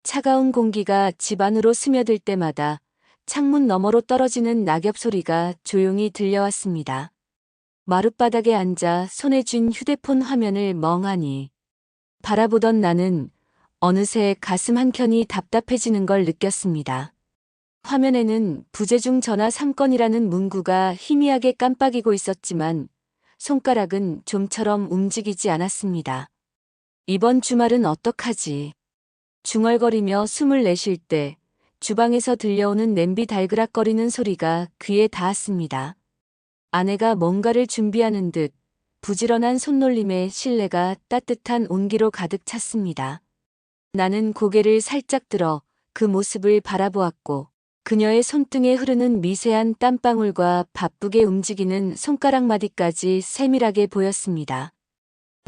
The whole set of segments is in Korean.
차가운 공기가 집 안으로 스며들 때마다 창문 너머로 떨어지는 낙엽 소리가 조용히 들려왔습니다. 마룻바닥에 앉아 손에 쥔 휴대폰 화면을 멍하니 바라보던 나는 어느새 가슴 한켠이 답답해지는 걸 느꼈습니다. 화면에는 부재중 전화 3건이라는 문구가 희미하게 깜빡이고 있었지만 손가락은 좀처럼 움직이지 않았습니다. 이번 주말은 어떡하지? 중얼거리며 숨을 내쉴 때 주방에서 들려오는 냄비 달그락거리는 소리가 귀에 닿았습니다. 아내가 뭔가를 준비하는 듯 부지런한 손놀림에 실내가 따뜻한 온기로 가득 찼습니다. 나는 고개를 살짝 들어 그 모습을 바라보았고 그녀의 손등에 흐르는 미세한 땀방울과 바쁘게 움직이는 손가락 마디까지 세밀하게 보였습니다.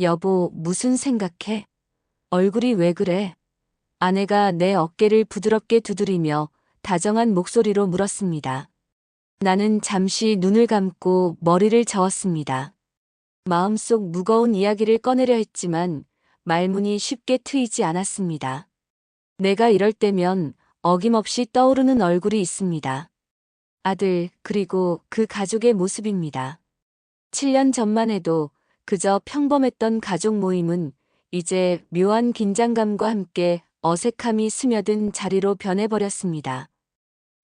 여보, 무슨 생각해? 얼굴이 왜 그래? 아내가 내 어깨를 부드럽게 두드리며 다정한 목소리로 물었습니다. 나는 잠시 눈을 감고 머리를 저었습니다. 마음속 무거운 이야기를 꺼내려 했지만 말문이 쉽게 트이지 않았습니다. 내가 이럴 때면 어김없이 떠오르는 얼굴이 있습니다. 아들, 그리고 그 가족의 모습입니다. 7년 전만 해도 그저 평범했던 가족 모임은 이제 묘한 긴장감과 함께 어색함이 스며든 자리로 변해버렸습니다.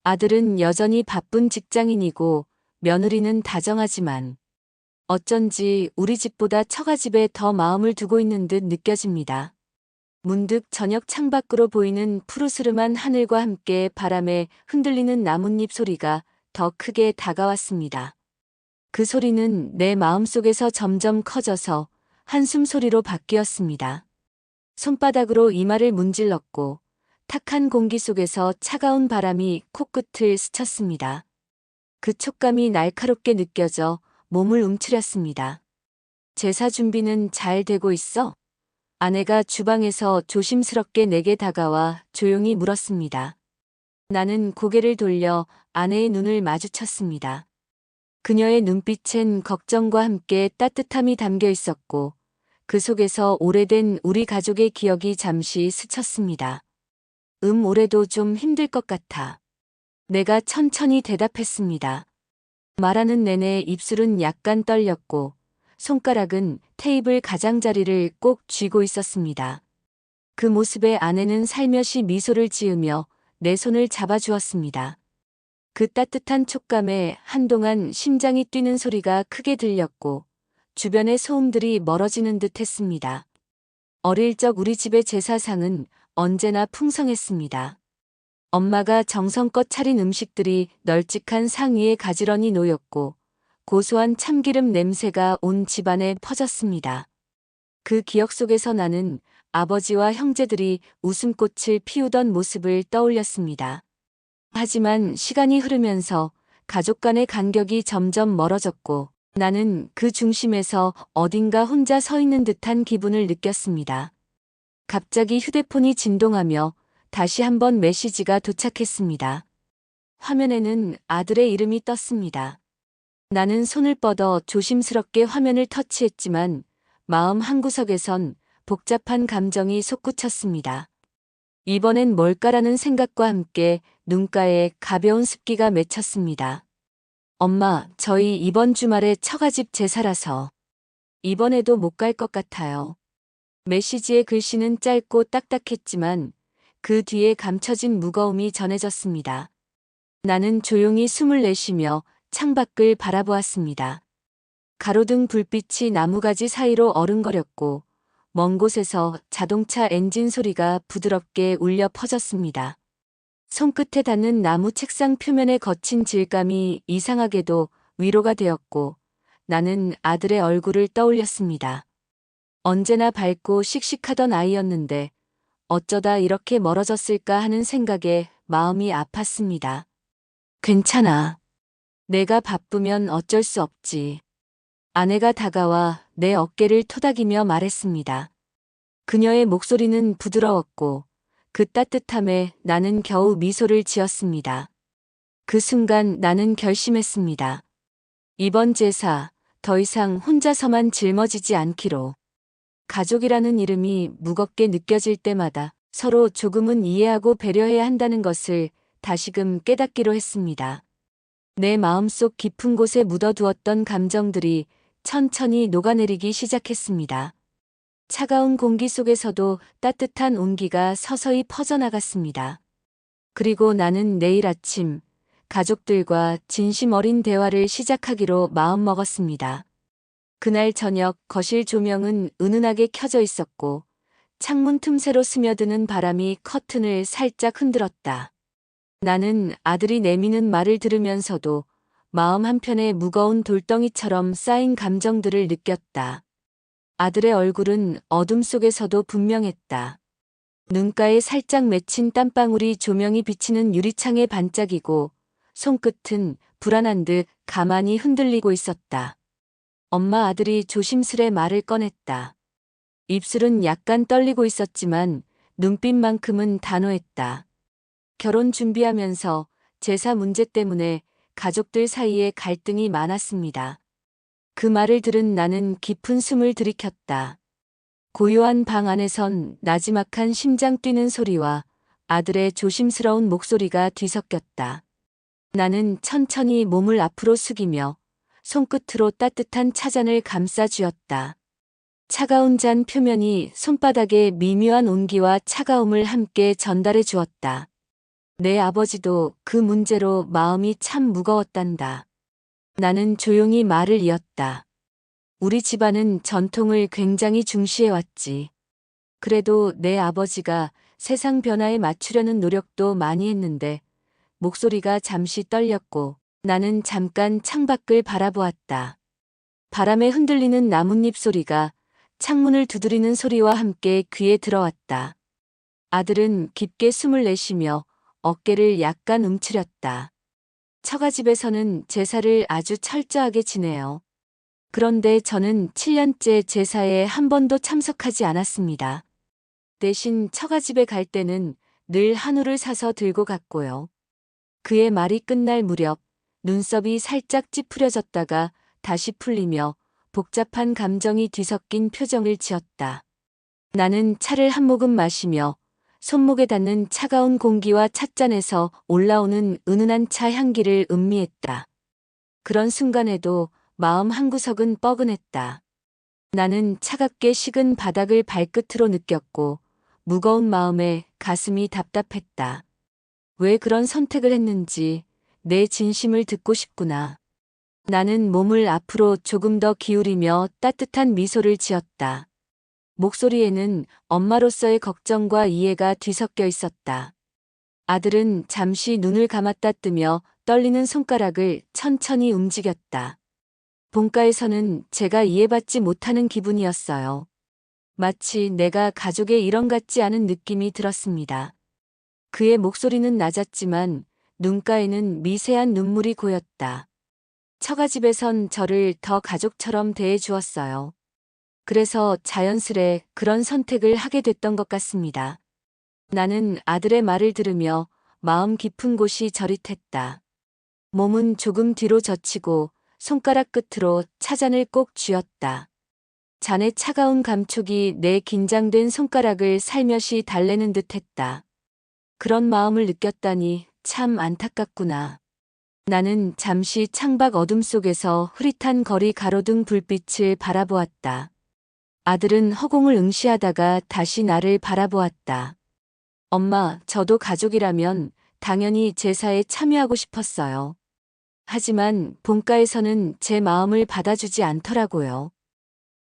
아들은 여전히 바쁜 직장인이고 며느리는 다정하지만 어쩐지 우리 집보다 처가집에 더 마음을 두고 있는 듯 느껴집니다. 문득 저녁 창밖으로 보이는 푸르스름한 하늘과 함께 바람에 흔들리는 나뭇잎 소리가 더 크게 다가왔습니다. 그 소리는 내 마음속에서 점점 커져서 한숨 소리로 바뀌었습니다. 손바닥으로 이마를 문질렀고 탁한 공기 속에서 차가운 바람이 코끝을 스쳤습니다. 그 촉감이 날카롭게 느껴져 몸을 움츠렸습니다. 제사 준비는 잘 되고 있어? 아내가 주방에서 조심스럽게 내게 다가와 조용히 물었습니다. 나는 고개를 돌려 아내의 눈을 마주쳤습니다. 그녀의 눈빛엔 걱정과 함께 따뜻함이 담겨 있었고 그 속에서 오래된 우리 가족의 기억이 잠시 스쳤습니다. 올해도 좀 힘들 것 같아. 내가 천천히 대답했습니다. 말하는 내내 입술은 약간 떨렸고 손가락은 테이블 가장자리를 꼭 쥐고 있었습니다. 그 모습에 아내는 살며시 미소를 지으며 내 손을 잡아주었습니다. 그 따뜻한 촉감에 한동안 심장이 뛰는 소리가 크게 들렸고 주변의 소음들이 멀어지는 듯 했습니다. 어릴 적 우리 집의 제사상은 언제나 풍성했습니다. 엄마가 정성껏 차린 음식들이 널찍한 상 위에 가지런히 놓였고 고소한 참기름 냄새가 온 집안에 퍼졌습니다. 그 기억 속에서 나는 아버지와 형제들이 웃음꽃을 피우던 모습을 떠올렸습니다. 하지만 시간이 흐르면서 가족 간의 간격이 점점 멀어졌고 나는 그 중심에서 어딘가 혼자 서 있는 듯한 기분을 느꼈습니다. 갑자기 휴대폰이 진동하며 다시 한번 메시지가 도착했습니다. 화면에는 아들의 이름이 떴습니다. 나는 손을 뻗어 조심스럽게 화면을 터치했지만 마음 한구석에선 복잡한 감정이 솟구쳤습니다. 이번엔 뭘까라는 생각과 함께 눈가에 가벼운 습기가 맺혔습니다. 엄마, 저희 이번 주말에 처가집 제사라서 이번에도 못 갈 것 같아요. 메시지의 글씨는 짧고 딱딱했지만 그 뒤에 감춰진 무거움이 전해졌습니다. 나는 조용히 숨을 내쉬며 창밖을 바라보았습니다. 가로등 불빛이 나무가지 사이로 어른거렸고 먼 곳에서 자동차 엔진 소리가 부드럽게 울려 퍼졌습니다. 손끝에 닿는 나무 책상 표면의 거친 질감이 이상하게도 위로가 되었고 나는 아들의 얼굴을 떠올렸습니다. 언제나 밝고 씩씩하던 아이였는데 어쩌다 이렇게 멀어졌을까 하는 생각에 마음이 아팠습니다. 괜찮아. 내가 바쁘면 어쩔 수 없지. 아내가 다가와 내 어깨를 토닥이며 말했습니다. 그녀의 목소리는 부드러웠고 그 따뜻함에 나는 겨우 미소를 지었습니다. 그 순간 나는 결심했습니다. 이번 제사 더 이상 혼자서만 짊어지지 않기로. 가족이라는 이름이 무겁게 느껴질 때마다 서로 조금은 이해하고 배려해야 한다는 것을 다시금 깨닫기로 했습니다. 내 마음속 깊은 곳에 묻어두었던 감정들이 천천히 녹아내리기 시작했습니다. 차가운 공기 속에서도 따뜻한 온기가 서서히 퍼져나갔습니다. 그리고 나는 내일 아침 가족들과 진심 어린 대화를 시작하기로 마음먹었습니다. 그날 저녁 거실 조명은 은은하게 켜져 있었고 창문 틈새로 스며드는 바람이 커튼을 살짝 흔들었다. 나는 아들이 내미는 말을 들으면서도 마음 한편에 무거운 돌덩이처럼 쌓인 감정들을 느꼈다. 아들의 얼굴은 어둠 속에서도 분명했다. 눈가에 살짝 맺힌 땀방울이 조명이 비치는 유리창에 반짝이고 손끝은 불안한 듯 가만히 흔들리고 있었다. 엄마 아들이 조심스레 말을 꺼냈다. 입술은 약간 떨리고 있었지만 눈빛만큼은 단호했다. 결혼 준비하면서 제사 문제 때문에 가족들 사이에 갈등이 많았습니다. 그 말을 들은 나는 깊은 숨을 들이켰다. 고요한 방 안에선 나지막한 심장 뛰는 소리와 아들의 조심스러운 목소리가 뒤섞였다. 나는 천천히 몸을 앞으로 숙이며 손끝으로 따뜻한 차잔을 감싸 쥐었다. 차가운 잔 표면이 손바닥에 미묘한 온기와 차가움을 함께 전달해 주었다. 내 아버지도 그 문제로 마음이 참 무거웠단다. 나는 조용히 말을 이었다. 우리 집안은 전통을 굉장히 중시해왔지. 그래도 내 아버지가 세상 변화에 맞추려는 노력도 많이 했는데 목소리가 잠시 떨렸고 나는 잠깐 창밖을 바라보았다. 바람에 흔들리는 나뭇잎 소리가 창문을 두드리는 소리와 함께 귀에 들어왔다. 아들은 깊게 숨을 내쉬며 어깨를 약간 움츠렸다. 처가집에서는 제사를 아주 철저하게 지내요. 그런데 저는 7년째 제사에 한 번도 참석하지 않았습니다. 대신 처가집에 갈 때는 늘 한우를 사서 들고 갔고요. 그의 말이 끝날 무렵 눈썹이 살짝 찌푸려졌다가 다시 풀리며 복잡한 감정이 뒤섞인 표정을 지었다. 나는 차를 한 모금 마시며 손목에 닿는 차가운 공기와 찻잔에서 올라오는 은은한 차 향기를 음미했다. 그런 순간에도 마음 한구석은 뻐근했다. 나는 차갑게 식은 바닥을 발끝으로 느꼈고 무거운 마음에 가슴이 답답했다. 왜 그런 선택을 했는지 내 진심을 듣고 싶구나. 나는 몸을 앞으로 조금 더 기울이며 따뜻한 미소를 지었다. 목소리에는 엄마로서의 걱정과 이해가 뒤섞여 있었다. 아들은 잠시 눈을 감았다 뜨며 떨리는 손가락을 천천히 움직였다. 본가에서는 제가 이해받지 못하는 기분이었어요. 마치 내가 가족의 일원 같지 않은 느낌이 들었습니다. 그의 목소리는 낮았지만 눈가에는 미세한 눈물이 고였다. 처가집에선 저를 더 가족처럼 대해 주었어요. 그래서 자연스레 그런 선택을 하게 됐던 것 같습니다. 나는 아들의 말을 들으며 마음 깊은 곳이 저릿했다. 몸은 조금 뒤로 젖히고 손가락 끝으로 차잔을 꼭 쥐었다. 잔의 차가운 감촉이 내 긴장된 손가락을 살며시 달래는 듯했다. 그런 마음을 느꼈다니 참 안타깝구나. 나는 잠시 창밖 어둠 속에서 흐릿한 거리 가로등 불빛을 바라보았다. 아들은 허공을 응시하다가 다시 나를 바라보았다. 엄마, 저도 가족이라면 당연히 제사에 참여하고 싶었어요. 하지만 본가에서는 제 마음을 받아주지 않더라고요.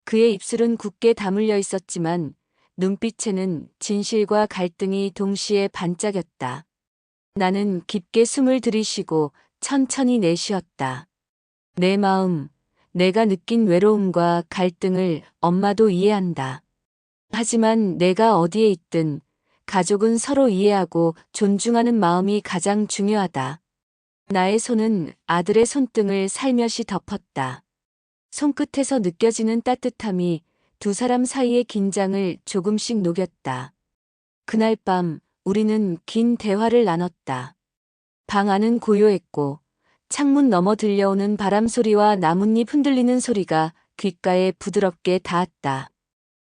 그의 입술은 굳게 다물려 있었지만 눈빛에는 진실과 갈등이 동시에 반짝였다. 나는 깊게 숨을 들이쉬고 천천히 내쉬었다. 내 마음, 내가 느낀 외로움과 갈등을 엄마도 이해한다. 하지만 내가 어디에 있든 가족은 서로 이해하고 존중하는 마음이 가장 중요하다. 나의 손은 아들의 손등을 살며시 덮었다. 손끝에서 느껴지는 따뜻함이 두 사람 사이의 긴장을 조금씩 녹였다. 그날 밤 우리는 긴 대화를 나눴다. 방 안은 고요했고 창문 너머 들려오는 바람 소리와 나뭇잎 흔들리는 소리가 귓가에 부드럽게 닿았다.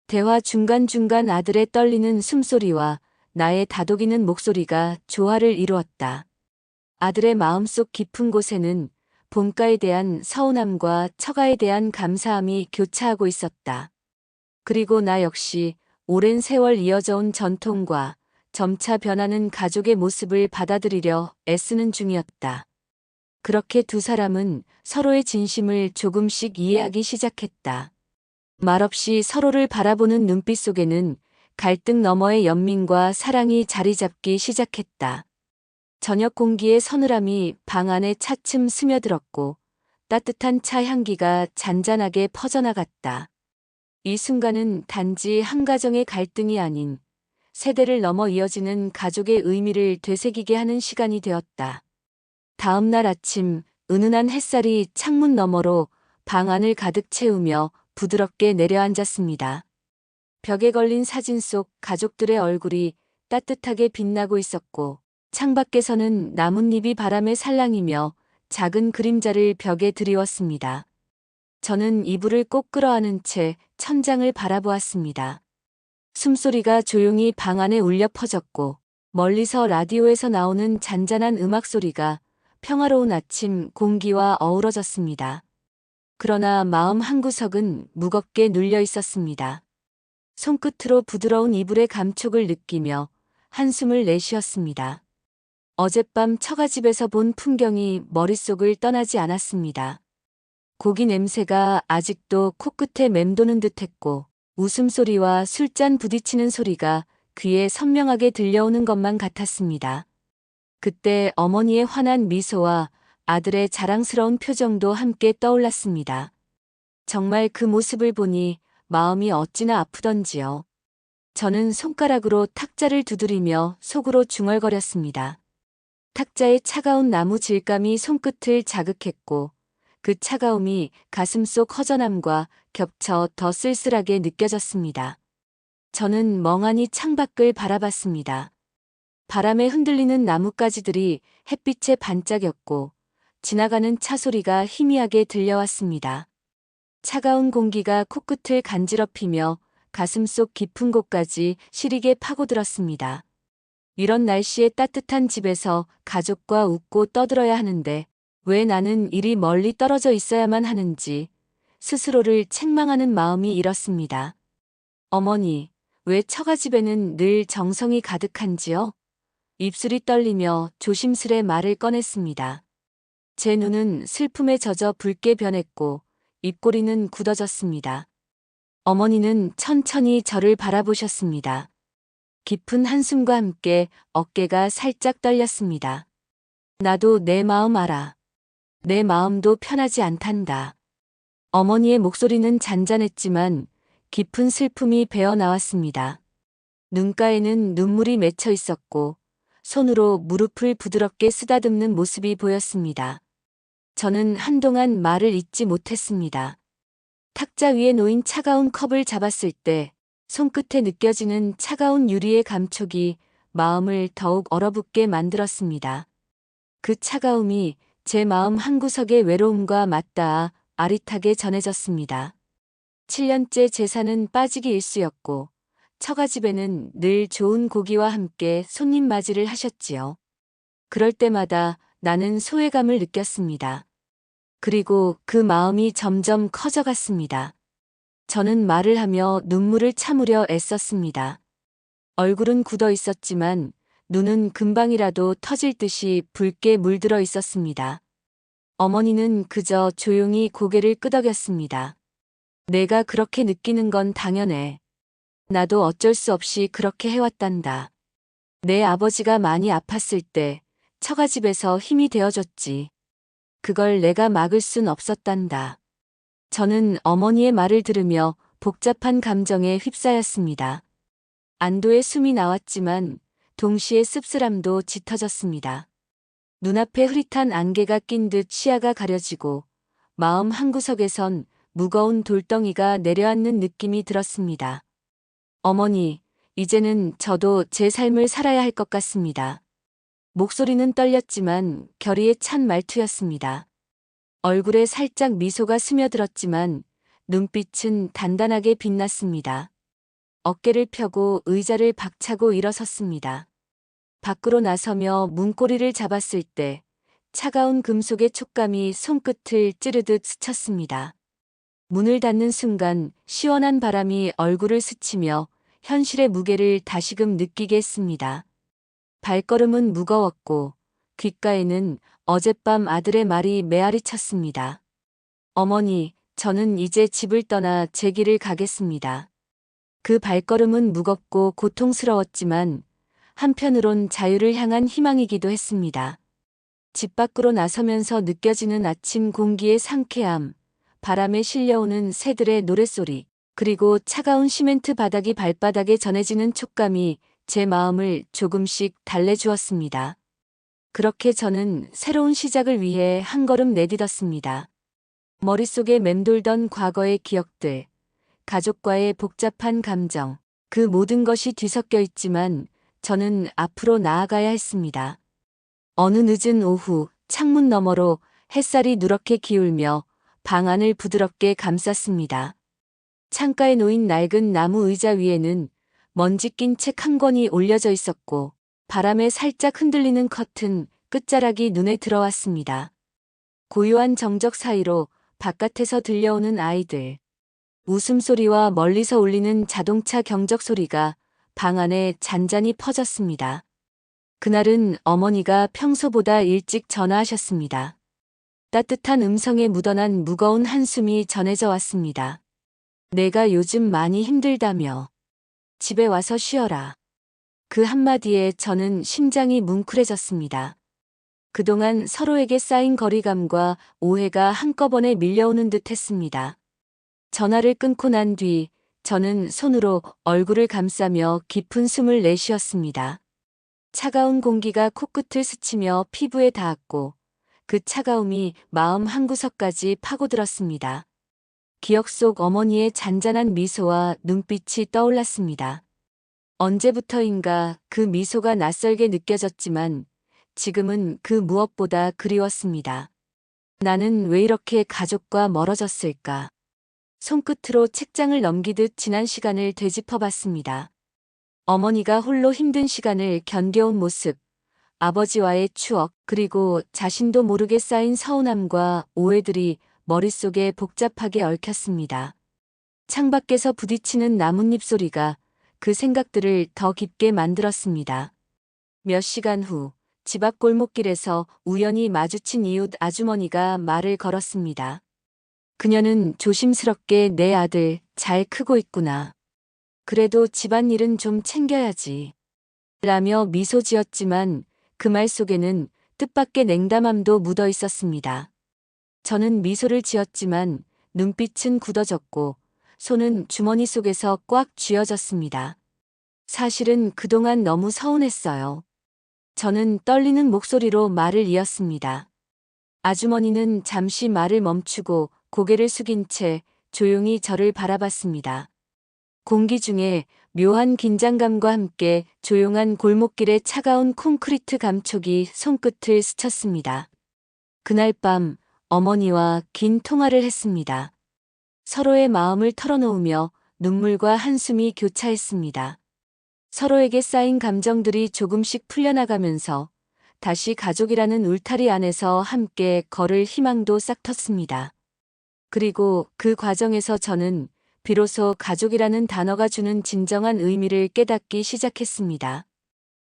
대화 중간중간 아들의 떨리는 숨소리와 나의 다독이는 목소리가 조화를 이루었다. 아들의 마음속 깊은 곳에는 본가에 대한 서운함과 처가에 대한 감사함이 교차하고 있었다. 그리고 나 역시 오랜 세월 이어져 온 전통과 점차 변하는 가족의 모습을 받아들이려 애쓰는 중이었다. 그렇게 두 사람은 서로의 진심을 조금씩 이해하기 시작했다. 말없이 서로를 바라보는 눈빛 속에는 갈등 너머의 연민과 사랑이 자리 잡기 시작했다. 저녁 공기의 서늘함이 방 안에 차츰 스며들었고 따뜻한 차 향기가 잔잔하게 퍼져나갔다. 이 순간은 단지 한 가정의 갈등이 아닌 세대를 넘어 이어지는 가족의 의미를 되새기게 하는 시간이 되었다. 다음 날 아침 은은한 햇살이 창문 너머로 방 안을 가득 채우며 부드럽게 내려앉았습니다. 벽에 걸린 사진 속 가족들의 얼굴이 따뜻하게 빛나고 있었고 창밖에서는 나뭇잎이 바람에 살랑이며 작은 그림자를 벽에 드리웠습니다. 저는 이불을 꼭 끌어안은 채 천장을 바라보았습니다. 숨소리가 조용히 방 안에 울려 퍼졌고 멀리서 라디오에서 나오는 잔잔한 음악 소리가 평화로운 아침 공기와 어우러졌습니다. 그러나 마음 한구석은 무겁게 눌려 있었습니다. 손끝으로 부드러운 이불의 감촉을 느끼며 한숨을 내쉬었습니다. 어젯밤 처가집에서 본 풍경이 머릿속을 떠나지 않았습니다. 고기 냄새가 아직도 코끝에 맴도는 듯했고 웃음소리와 술잔 부딪히는 소리가 귀에 선명하게 들려오는 것만 같았습니다. 그때 어머니의 환한 미소와 아들의 자랑스러운 표정도 함께 떠올랐습니다. 정말 그 모습을 보니 마음이 어찌나 아프던지요. 저는 손가락으로 탁자를 두드리며 속으로 중얼거렸습니다. 탁자의 차가운 나무 질감이 손끝을 자극했고 그 차가움이 가슴속 허전함과 겹쳐 더 쓸쓸하게 느껴졌습니다. 저는 멍하니 창밖을 바라봤습니다. 바람에 흔들리는 나뭇가지들이 햇빛에 반짝였고 지나가는 차 소리가 희미하게 들려왔습니다. 차가운 공기가 코끝을 간지럽히며 가슴속 깊은 곳까지 시리게 파고들었습니다. 이런 날씨에 따뜻한 집에서 가족과 웃고 떠들어야 하는데 왜 나는 이리 멀리 떨어져 있어야만 하는지 스스로를 책망하는 마음이 일었습니다. 어머니, 왜 처가집에는 늘 정성이 가득한지요? 입술이 떨리며 조심스레 말을 꺼냈습니다. 제 눈은 슬픔에 젖어 붉게 변했고 입꼬리는 굳어졌습니다. 어머니는 천천히 저를 바라보셨습니다. 깊은 한숨과 함께 어깨가 살짝 떨렸습니다. 나도 내 마음 알아. 내 마음도 편하지 않단다. 어머니의 목소리는 잔잔했지만 깊은 슬픔이 배어 나왔습니다. 눈가에는 눈물이 맺혀 있었고 손으로 무릎을 부드럽게 쓰다듬는 모습이 보였습니다. 저는 한동안 말을 잇지 못했습니다. 탁자 위에 놓인 차가운 컵을 잡았을 때 손끝에 느껴지는 차가운 유리의 감촉이 마음을 더욱 얼어붙게 만들었습니다. 그 차가움이 제 마음 한구석의 외로움과 맞닿아 아릿하게 전해졌습니다. 7년째 제사는 빠지기 일쑤였고 처가집에는 늘 좋은 고기와 함께 손님 맞이를 하셨지요. 그럴 때마다 나는 소외감을 느꼈습니다. 그리고 그 마음이 점점 커져갔습니다. 저는 말을 하며 눈물을 참으려 애썼습니다. 얼굴은 굳어 있었지만 눈은 금방이라도 터질 듯이 붉게 물들어 있었습니다. 어머니는 그저 조용히 고개를 끄덕였습니다. 내가 그렇게 느끼는 건 당연해. 나도 어쩔 수 없이 그렇게 해왔단다. 내 아버지가 많이 아팠을 때 처가집에서 힘이 되어줬지. 그걸 내가 막을 순 없었단다. 저는 어머니의 말을 들으며 복잡한 감정에 휩싸였습니다. 안도의 숨이 나왔지만 동시에 씁쓸함도 짙어졌습니다. 눈앞에 흐릿한 안개가 낀 듯 시야가 가려지고 마음 한구석에선 무거운 돌덩이가 내려앉는 느낌이 들었습니다. 어머니, 이제는 저도 제 삶을 살아야 할 것 같습니다. 목소리는 떨렸지만 결의에 찬 말투였습니다. 얼굴에 살짝 미소가 스며들었지만 눈빛은 단단하게 빛났습니다. 어깨를 펴고 의자를 박차고 일어섰습니다. 밖으로 나서며 문고리를 잡았을 때 차가운 금속의 촉감이 손끝을 찌르듯 스쳤습니다. 문을 닫는 순간 시원한 바람이 얼굴을 스치며 현실의 무게를 다시금 느끼게 했습니다. 발걸음은 무거웠고 귓가에는 어젯밤 아들의 말이 메아리 쳤습니다. 어머니, 저는 이제 집을 떠나 제 길을 가겠습니다. 그 발걸음은 무겁고 고통스러웠지만 한편으론 자유를 향한 희망이기도 했습니다. 집 밖으로 나서면서 느껴지는 아침 공기의 상쾌함, 바람에 실려오는 새들의 노랫소리, 그리고 차가운 시멘트 바닥이 발바닥에 전해지는 촉감이 제 마음을 조금씩 달래주었습니다. 그렇게 저는 새로운 시작을 위해 한 걸음 내딛었습니다. 머릿속에 맴돌던 과거의 기억들, 가족과의 복잡한 감정, 그 모든 것이 뒤섞여 있지만 저는 앞으로 나아가야 했습니다. 어느 늦은 오후 창문 너머로 햇살이 누렇게 기울며 방 안을 부드럽게 감쌌습니다. 창가에 놓인 낡은 나무 의자 위에는 먼지 낀 책 한 권이 올려져 있었고 바람에 살짝 흔들리는 커튼 끝자락이 눈에 들어왔습니다. 고요한 정적 사이로 바깥에서 들려오는 아이들, 웃음소리와 멀리서 울리는 자동차 경적 소리가 방 안에 잔잔히 퍼졌습니다. 그날은 어머니가 평소보다 일찍 전화하셨습니다. 따뜻한 음성에 묻어난 무거운 한숨이 전해져 왔습니다. 내가 요즘 많이 힘들다며. 집에 와서 쉬어라. 그 한마디에 저는 심장이 뭉클해졌습니다. 그동안 서로에게 쌓인 거리감과 오해가 한꺼번에 밀려오는 듯 했습니다. 전화를 끊고 난 뒤 저는 손으로 얼굴을 감싸며 깊은 숨을 내쉬었습니다. 차가운 공기가 코끝을 스치며 피부에 닿았고 그 차가움이 마음 한구석까지 파고들었습니다. 기억 속 어머니의 잔잔한 미소와 눈빛이 떠올랐습니다. 언제부터인가 그 미소가 낯설게 느껴졌지만 지금은 그 무엇보다 그리웠습니다. 나는 왜 이렇게 가족과 멀어졌을까? 손끝으로 책장을 넘기듯 지난 시간을 되짚어봤습니다. 어머니가 홀로 힘든 시간을 견뎌온 모습, 아버지와의 추억, 그리고 자신도 모르게 쌓인 서운함과 오해들이 머릿속에 복잡하게 얽혔습니다. 창밖에서 부딪히는 나뭇잎 소리가 그 생각들을 더 깊게 만들었습니다. 몇 시간 후, 집 앞 골목길에서 우연히 마주친 이웃 아주머니가 말을 걸었습니다. 그녀는 조심스럽게 내 아들 잘 크고 있구나. 그래도 집안일은 좀 챙겨야지. 라며 미소 지었지만 그 말 속에는 뜻밖의 냉담함도 묻어 있었습니다. 저는 미소를 지었지만 눈빛은 굳어졌고 손은 주머니 속에서 꽉 쥐어졌습니다. 사실은 그동안 너무 서운했어요. 저는 떨리는 목소리로 말을 이었습니다. 아주머니는 잠시 말을 멈추고 고개를 숙인 채 조용히 저를 바라봤습니다. 공기 중에 묘한 긴장감과 함께 조용한 골목길의 차가운 콘크리트 감촉이 손끝을 스쳤습니다. 그날 밤 어머니와 긴 통화를 했습니다. 서로의 마음을 털어놓으며 눈물과 한숨이 교차했습니다. 서로에게 쌓인 감정들이 조금씩 풀려나가면서 다시 가족이라는 울타리 안에서 함께 걸을 희망도 싹텄습니다. 그리고 그 과정에서 저는 비로소 가족이라는 단어가 주는 진정한 의미를 깨닫기 시작했습니다.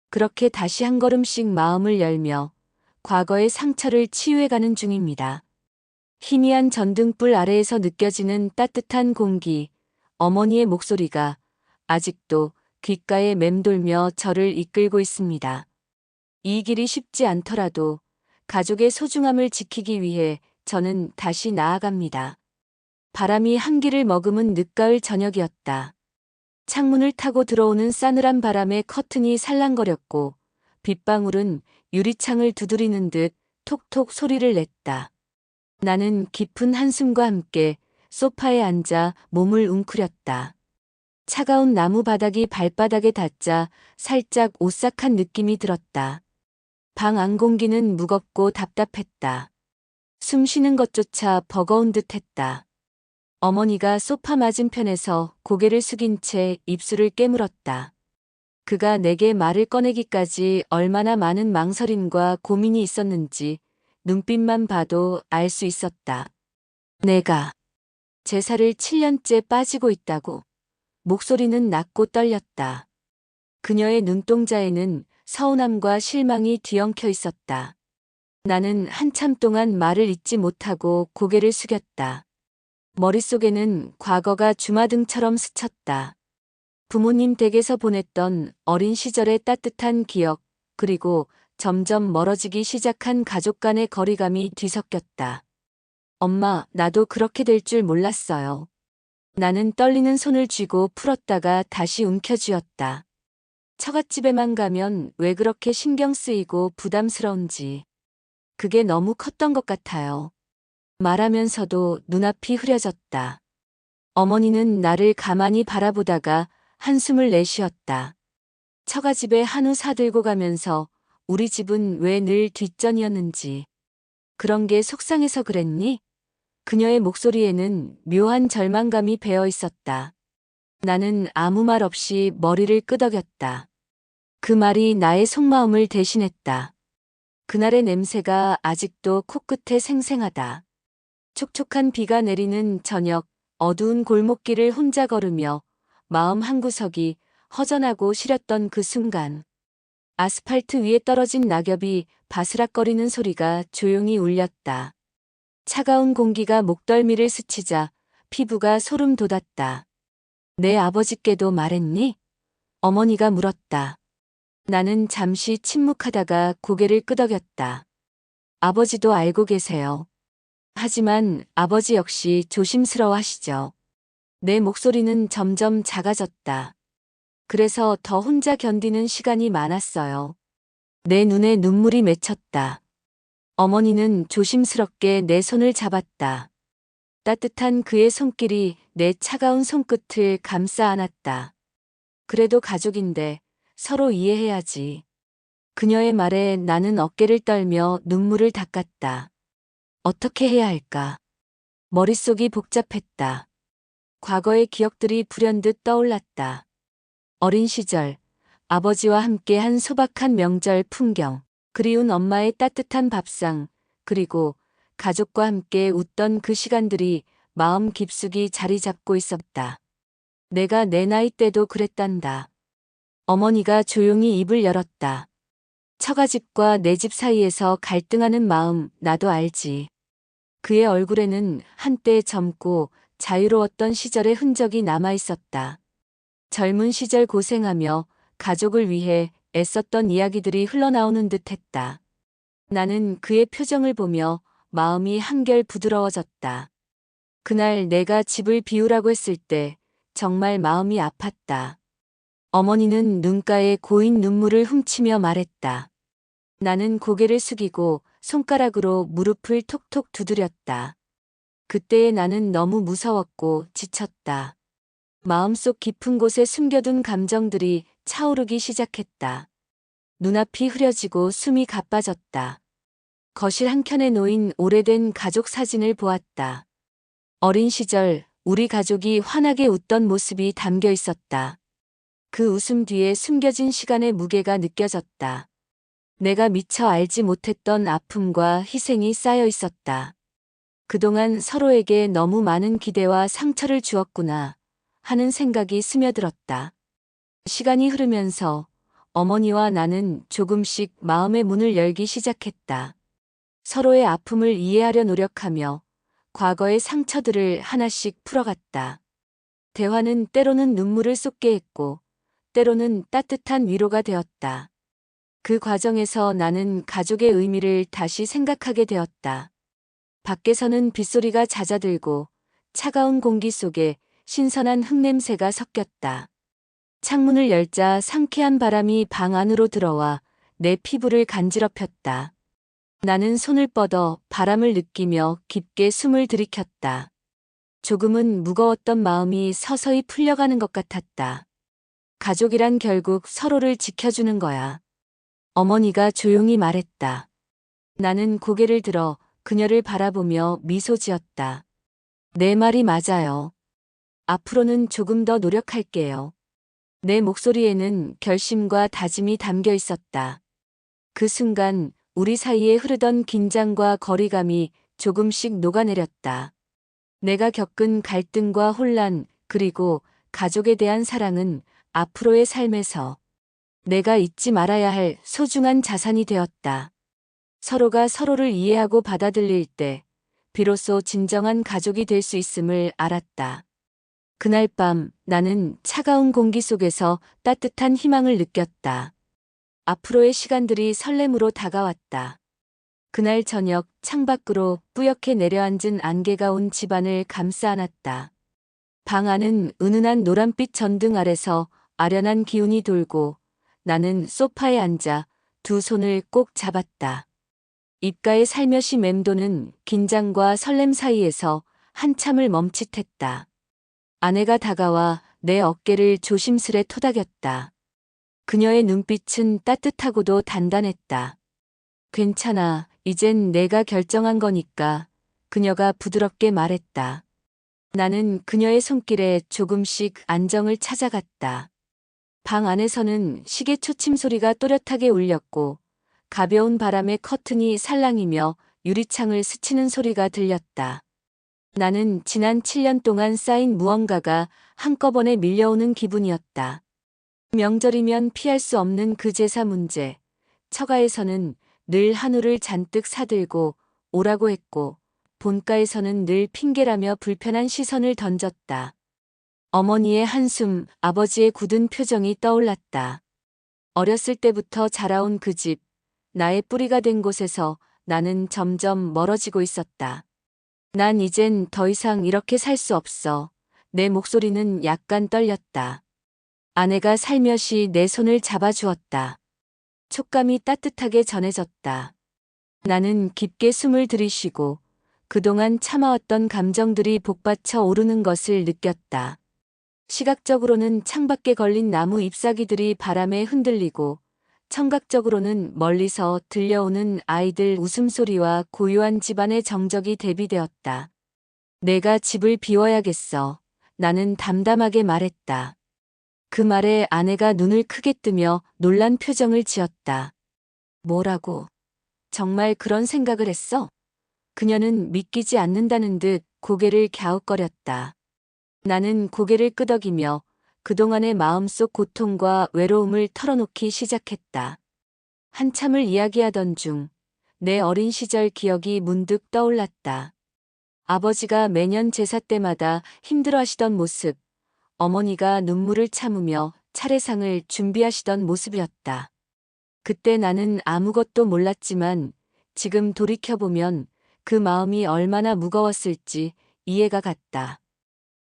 그렇게 다시 한 걸음씩 마음을 열며 과거의 상처를 치유해가는 중입니다. 희미한 전등불 아래에서 느껴지는 따뜻한 공기, 어머니의 목소리가 아직도 귓가에 맴돌며 저를 이끌고 있습니다. 이 길이 쉽지 않더라도 가족의 소중함을 지키기 위해 저는 다시 나아갑니다. 바람이 한기를 머금은 늦가을 저녁이었다. 창문을 타고 들어오는 싸늘한 바람에 커튼이 살랑거렸고 빗방울은 유리창을 두드리는 듯 톡톡 소리를 냈다. 나는 깊은 한숨과 함께 소파에 앉아 몸을 웅크렸다. 차가운 나무 바닥이 발바닥에 닿자 살짝 오싹한 느낌이 들었다. 방 안 공기는 무겁고 답답했다. 숨 쉬는 것조차 버거운 듯했다. 어머니가 소파 맞은편에서 고개를 숙인 채 입술을 깨물었다. 그가 내게 말을 꺼내기까지 얼마나 많은 망설임과 고민이 있었는지 눈빛만 봐도 알 수 있었다. 내가 제사를 7년째 빠지고 있다고. 목소리는 낮고 떨렸다. 그녀의 눈동자에는 서운함과 실망이 뒤엉켜 있었다. 나는 한참 동안 말을 잇지 못하고 고개를 숙였다. 머릿속에는 과거가 주마등처럼 스쳤다. 부모님 댁에서 보냈던 어린 시절의 따뜻한 기억, 그리고 점점 멀어지기 시작한 가족 간의 거리감이 뒤섞였다. 엄마, 나도 그렇게 될 줄 몰랐어요. 나는 떨리는 손을 쥐고 풀었다가 다시 움켜쥐었다. 처갓집에만 가면 왜 그렇게 신경 쓰이고 부담스러운지. 그게 너무 컸던 것 같아요. 말하면서도 눈앞이 흐려졌다. 어머니는 나를 가만히 바라보다가 한숨을 내쉬었다. 처가집에 한우 사들고 가면서 우리 집은 왜 늘 뒷전이었는지. 그런 게 속상해서 그랬니? 그녀의 목소리에는 묘한 절망감이 배어 있었다. 나는 아무 말 없이 머리를 끄덕였다. 그 말이 나의 속마음을 대신했다. 그날의 냄새가 아직도 코끝에 생생하다. 촉촉한 비가 내리는 저녁, 어두운 골목길을 혼자 걸으며 마음 한구석이 허전하고 시렸던 그 순간. 아스팔트 위에 떨어진 낙엽이 바스락거리는 소리가 조용히 울렸다. 차가운 공기가 목덜미를 스치자 피부가 소름 돋았다. 내 아버지께도 말했니? 어머니가 물었다. 나는 잠시 침묵하다가 고개를 끄덕였다. 아버지도 알고 계세요. 하지만 아버지 역시 조심스러워하시죠. 내 목소리는 점점 작아졌다. 그래서 더 혼자 견디는 시간이 많았어요. 내 눈에 눈물이 맺혔다. 어머니는 조심스럽게 내 손을 잡았다. 따뜻한 그의 손길이 내 차가운 손끝을 감싸 안았다. 그래도 가족인데 서로 이해해야지. 그녀의 말에 나는 어깨를 떨며 눈물을 닦았다. 어떻게 해야 할까? 머릿속이 복잡했다. 과거의 기억들이 불현듯 떠올랐다. 어린 시절, 아버지와 함께한 소박한 명절 풍경, 그리운 엄마의 따뜻한 밥상, 그리고 가족과 함께 웃던 그 시간들이 마음 깊숙이 자리 잡고 있었다. 내가 내 나이 때도 그랬단다. 어머니가 조용히 입을 열었다. 처가집과 내 집 사이에서 갈등하는 마음 나도 알지. 그의 얼굴에는 한때 젊고 자유로웠던 시절의 흔적이 남아 있었다. 젊은 시절 고생하며 가족을 위해 애썼던 이야기들이 흘러나오는 듯 했다. 나는 그의 표정을 보며 마음이 한결 부드러워졌다. 그날 내가 집을 비우라고 했을 때 정말 마음이 아팠다. 어머니는 눈가에 고인 눈물을 훔치며 말했다. 나는 고개를 숙이고 손가락으로 무릎을 톡톡 두드렸다. 그때의 나는 너무 무서웠고 지쳤다. 마음속 깊은 곳에 숨겨둔 감정들이 차오르기 시작했다. 눈앞이 흐려지고 숨이 가빠졌다. 거실 한켠에 놓인 오래된 가족 사진을 보았다. 어린 시절 우리 가족이 환하게 웃던 모습이 담겨 있었다. 그 웃음 뒤에 숨겨진 시간의 무게가 느껴졌다. 내가 미처 알지 못했던 아픔과 희생이 쌓여 있었다. 그동안 서로에게 너무 많은 기대와 상처를 주었구나 하는 생각이 스며들었다. 시간이 흐르면서 어머니와 나는 조금씩 마음의 문을 열기 시작했다. 서로의 아픔을 이해하려 노력하며 과거의 상처들을 하나씩 풀어갔다. 대화는 때로는 눈물을 쏟게 했고 때로는 따뜻한 위로가 되었다. 그 과정에서 나는 가족의 의미를 다시 생각하게 되었다. 밖에서는 빗소리가 잦아들고 차가운 공기 속에 신선한 흙냄새가 섞였다. 창문을 열자 상쾌한 바람이 방 안으로 들어와 내 피부를 간지럽혔다. 나는 손을 뻗어 바람을 느끼며 깊게 숨을 들이켰다. 조금은 무거웠던 마음이 서서히 풀려가는 것 같았다. 가족이란 결국 서로를 지켜주는 거야. 어머니가 조용히 말했다. 나는 고개를 들어 그녀를 바라보며 미소 지었다. 내 말이 맞아요. 앞으로는 조금 더 노력할게요. 내 목소리에는 결심과 다짐이 담겨 있었다. 그 순간 우리 사이에 흐르던 긴장과 거리감이 조금씩 녹아내렸다. 내가 겪은 갈등과 혼란, 그리고 가족에 대한 사랑은 앞으로의 삶에서 내가 잊지 말아야 할 소중한 자산이 되었다. 서로가 서로를 이해하고 받아들일 때 비로소 진정한 가족이 될 수 있음을 알았다. 그날 밤 나는 차가운 공기 속에서 따뜻한 희망을 느꼈다. 앞으로의 시간들이 설렘으로 다가왔다. 그날 저녁 창밖으로 뿌옇게 내려앉은 안개가 온 집안을 감싸 안았다. 방 안은 은은한 노란빛 전등 아래서 아련한 기운이 돌고 나는 소파에 앉아 두 손을 꼭 잡았다. 입가에 살며시 맴도는 긴장과 설렘 사이에서 한참을 멈칫했다. 아내가 다가와 내 어깨를 조심스레 토닥였다. 그녀의 눈빛은 따뜻하고도 단단했다. 괜찮아, 이젠 내가 결정한 거니까. 그녀가 부드럽게 말했다. 나는 그녀의 손길에 조금씩 안정을 찾아갔다. 방 안에서는 시계 초침 소리가 또렷하게 울렸고 가벼운 바람에 커튼이 살랑이며 유리창을 스치는 소리가 들렸다. 나는 지난 7년 동안 쌓인 무언가가 한꺼번에 밀려오는 기분이었다. 명절이면 피할 수 없는 그 제사 문제. 처가에서는 늘 한우를 잔뜩 사들고 오라고 했고 본가에서는 늘 핑계라며 불편한 시선을 던졌다. 어머니의 한숨, 아버지의 굳은 표정이 떠올랐다. 어렸을 때부터 자라온 그 집, 나의 뿌리가 된 곳에서 나는 점점 멀어지고 있었다. 난 이젠 더 이상 이렇게 살 수 없어. 내 목소리는 약간 떨렸다. 아내가 살며시 내 손을 잡아주었다. 촉감이 따뜻하게 전해졌다. 나는 깊게 숨을 들이쉬고 그동안 참아왔던 감정들이 복받쳐 오르는 것을 느꼈다. 시각적으로는 창밖에 걸린 나무 잎사귀들이 바람에 흔들리고 청각적으로는 멀리서 들려오는 아이들 웃음소리와 고요한 집안의 정적이 대비되었다. 내가 집을 비워야겠어. 나는 담담하게 말했다. 그 말에 아내가 눈을 크게 뜨며 놀란 표정을 지었다. 뭐라고? 정말 그런 생각을 했어? 그녀는 믿기지 않는다는 듯 고개를 갸웃거렸다. 나는 고개를 끄덕이며 그동안의 마음속 고통과 외로움을 털어놓기 시작했다. 한참을 이야기하던 중 내 어린 시절 기억이 문득 떠올랐다. 아버지가 매년 제사 때마다 힘들어하시던 모습, 어머니가 눈물을 참으며 차례상을 준비하시던 모습이었다. 그때 나는 아무것도 몰랐지만 지금 돌이켜보면 그 마음이 얼마나 무거웠을지 이해가 갔다.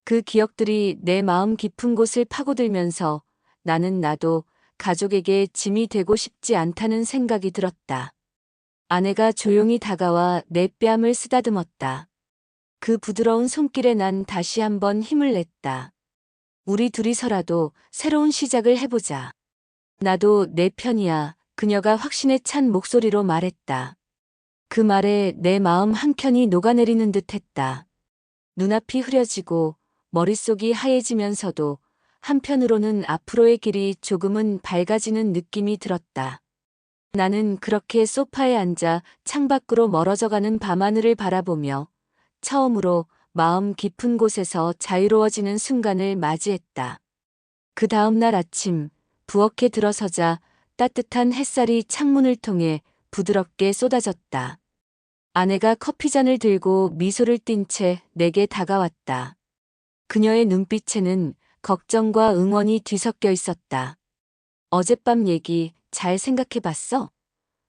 그 기억들이 내 마음 깊은 곳을 파고들면서 나는 나도 가족에게 짐이 되고 싶지 않다는 생각이 들었다. 아내가 조용히 다가와 내 뺨을 쓰다듬었다. 그 부드러운 손길에 난 다시 한번 힘을 냈다. 우리 둘이서라도 새로운 시작을 해보자. 나도 내 편이야. 그녀가 확신에 찬 목소리로 말했다. 그 말에 내 마음 한켠이 녹아내리는 듯했다. 눈앞이 흐려지고 머릿속이 하얘지면서도 한편으로는 앞으로의 길이 조금은 밝아지는 느낌이 들었다. 나는 그렇게 소파에 앉아 창밖으로 멀어져가는 밤하늘을 바라보며 처음으로 마음 깊은 곳에서 자유로워지는 순간을 맞이했다. 그 다음 날 아침 부엌에 들어서자 따뜻한 햇살이 창문을 통해 부드럽게 쏟아졌다. 아내가 커피잔을 들고 미소를 띤 채 내게 다가왔다. 그녀의 눈빛에는 걱정과 응원이 뒤섞여 있었다. 어젯밤 얘기 잘 생각해 봤어?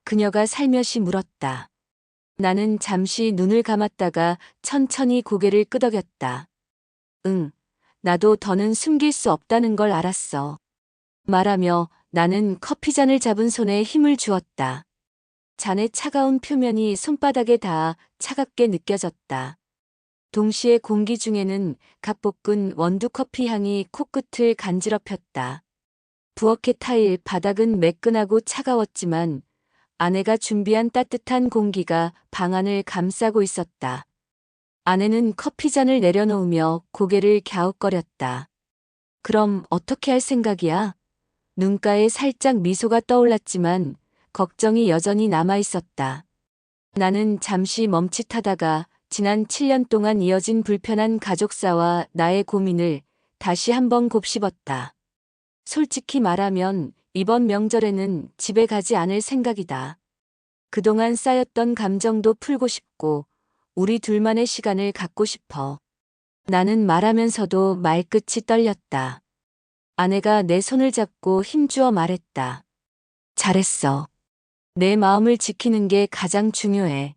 그녀가 살며시 물었다. 나는 잠시 눈을 감았다가 천천히 고개를 끄덕였다. 응, 나도 더는 숨길 수 없다는 걸 알았어. 말하며 나는 커피잔을 잡은 손에 힘을 주었다. 잔의 차가운 표면이 손바닥에 닿아 차갑게 느껴졌다. 동시에 공기 중에는 갓볶은 원두커피 향이 코끝을 간지럽혔다. 부엌의 타일 바닥은 매끈하고 차가웠지만 아내가 준비한 따뜻한 공기가 방 안을 감싸고 있었다. 아내는 커피잔을 내려놓으며 고개를 갸웃거렸다. 그럼 어떻게 할 생각이야? 눈가에 살짝 미소가 떠올랐지만 걱정이 여전히 남아있었다. 나는 잠시 멈칫하다가 지난 7년 동안 이어진 불편한 가족사와 나의 고민을 다시 한번 곱씹었다. 솔직히 말하면 이번 명절에는 집에 가지 않을 생각이다. 그동안 쌓였던 감정도 풀고 싶고 우리 둘만의 시간을 갖고 싶어. 나는 말하면서도 말끝이 떨렸다. 아내가 내 손을 잡고 힘주어 말했다. 잘했어. 내 마음을 지키는 게 가장 중요해.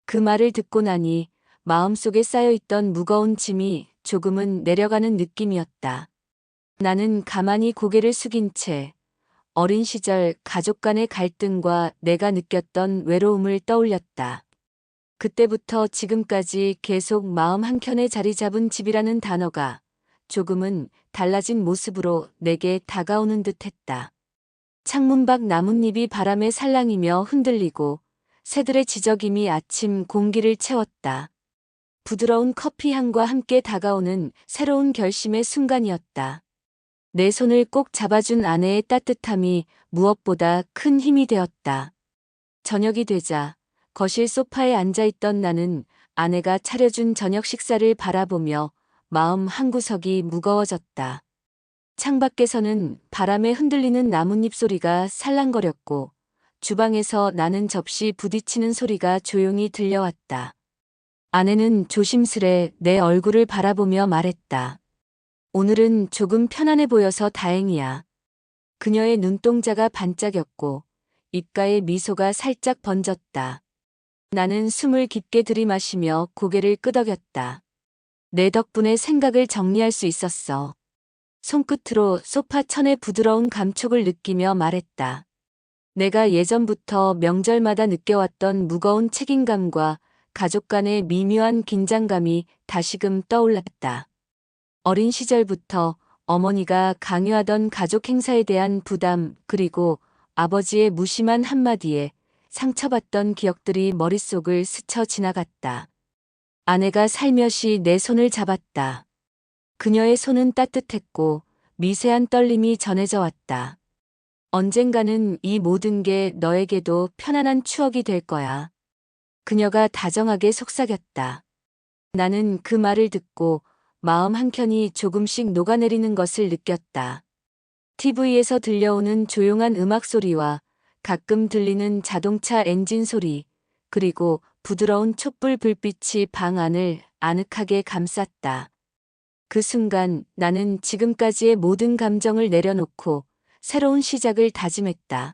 그 말을 듣고 나니 마음속에 쌓여있던 무거운 짐이 조금은 내려가는 느낌이었다. 나는 가만히 고개를 숙인 채 어린 시절 가족 간의 갈등과 내가 느꼈던 외로움을 떠올렸다. 그때부터 지금까지 계속 마음 한켠에 자리 잡은 집이라는 단어가 조금은 달라진 모습으로 내게 다가오는 듯했다. 창문 밖 나뭇잎이 바람에 살랑이며 흔들리고 새들의 지저귀미 아침 공기를 채웠다. 부드러운 커피 향과 함께 다가오는 새로운 결심의 순간이었다. 내 손을 꼭 잡아준 아내의 따뜻함이 무엇보다 큰 힘이 되었다. 저녁이 되자 거실 소파에 앉아있던 나는 아내가 차려준 저녁 식사를 바라보며 마음 한구석이 무거워졌다. 창밖에서는 바람에 흔들리는 나뭇잎 소리가 살랑거렸고 주방에서 나는 접시 부딪히는 소리가 조용히 들려왔다. 아내는 조심스레 내 얼굴을 바라보며 말했다. 오늘은 조금 편안해 보여서 다행이야. 그녀의 눈동자가 반짝였고 입가에 미소가 살짝 번졌다. 나는 숨을 깊게 들이마시며 고개를 끄덕였다. 내 덕분에 생각을 정리할 수 있었어. 손끝으로 소파 천의 부드러운 감촉을 느끼며 말했다. 내가 예전부터 명절마다 느껴왔던 무거운 책임감과 가족 간의 미묘한 긴장감이 다시금 떠올랐다. 어린 시절부터 어머니가 강요하던 가족 행사에 대한 부담 그리고 아버지의 무심한 한마디에 상처받던 기억들이 머릿속을 스쳐 지나갔다. 아내가 살며시 내 손을 잡았다. 그녀의 손은 따뜻했고 미세한 떨림이 전해져 왔다. 언젠가는 이 모든 게 너에게도 편안한 추억이 될 거야. 그녀가 다정하게 속삭였다. 나는 그 말을 듣고 마음 한켠이 조금씩 녹아내리는 것을 느꼈다. TV에서 들려오는 조용한 음악 소리와 가끔 들리는 자동차 엔진 소리, 그리고 부드러운 촛불 불빛이 방 안을 아늑하게 감쌌다. 그 순간 나는 지금까지의 모든 감정을 내려놓고 새로운 시작을 다짐했다.